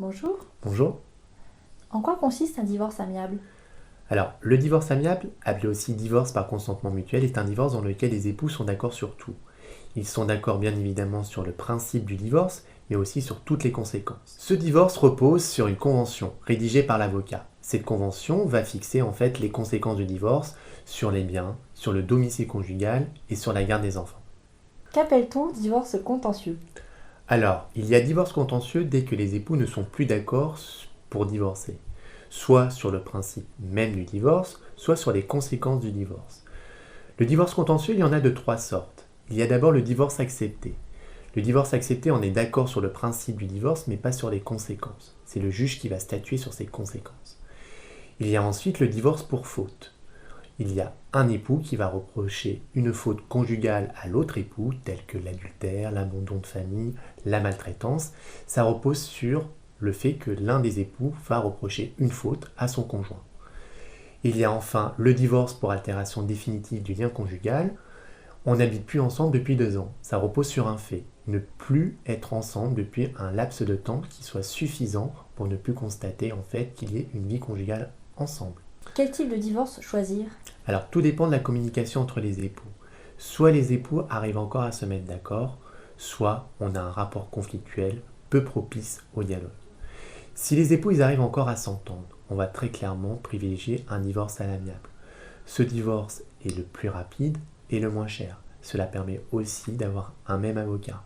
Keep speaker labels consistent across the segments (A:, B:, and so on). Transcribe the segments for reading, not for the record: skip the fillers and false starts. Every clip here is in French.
A: Bonjour.
B: Bonjour.
A: En quoi consiste un divorce amiable?
B: Alors, le divorce amiable, appelé aussi divorce par consentement mutuel, est un divorce dans lequel les époux sont d'accord sur tout. Ils sont d'accord bien évidemment sur le principe du divorce, mais aussi sur toutes les conséquences. Ce divorce repose sur une convention rédigée par l'avocat. Cette convention va fixer en fait les conséquences du divorce sur les biens, sur le domicile conjugal et sur la garde des enfants.
A: Qu'appelle-t-on divorce contentieux?
B: Alors, il y a divorce contentieux dès que les époux ne sont plus d'accord pour divorcer, soit sur le principe même du divorce, soit sur les conséquences du divorce. Le divorce contentieux, il y en a de trois sortes. Il y a d'abord le divorce accepté. Le divorce accepté, on est d'accord sur le principe du divorce, mais pas sur les conséquences. C'est le juge qui va statuer sur ces conséquences. Il y a ensuite le divorce pour faute. Il y a un époux qui va reprocher une faute conjugale à l'autre époux, telle que l'adultère, l'abandon de famille, la maltraitance. Ça repose sur le fait que l'un des époux va reprocher une faute à son conjoint. Il y a enfin le divorce pour altération définitive du lien conjugal. On n'habite plus ensemble depuis 2 ans. Ça repose sur un fait. Ne plus être ensemble depuis un laps de temps qui soit suffisant pour ne plus constater en fait qu'il y ait une vie conjugale ensemble.
A: Quel type de divorce choisir?
B: Alors tout dépend de la communication entre les époux. Soit les époux arrivent encore à se mettre d'accord, soit on a un rapport conflictuel peu propice au dialogue. Si les époux ils arrivent encore à s'entendre, on va très clairement privilégier un divorce à l'amiable. Ce divorce est le plus rapide et le moins cher. Cela permet aussi d'avoir un même avocat.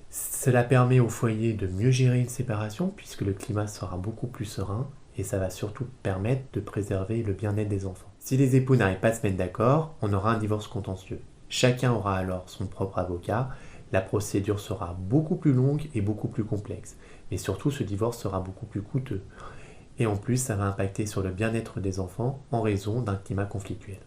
B: Cela permet au foyer de mieux gérer une séparation puisque le climat sera beaucoup plus serein et ça va surtout permettre de préserver le bien-être des enfants. Si les époux n'arrivent pas à se mettre d'accord, on aura un divorce contentieux. Chacun aura alors son propre avocat, la procédure sera beaucoup plus longue et beaucoup plus complexe. Mais surtout, ce divorce sera beaucoup plus coûteux. Et en plus, ça va impacter sur le bien-être des enfants en raison d'un climat conflictuel.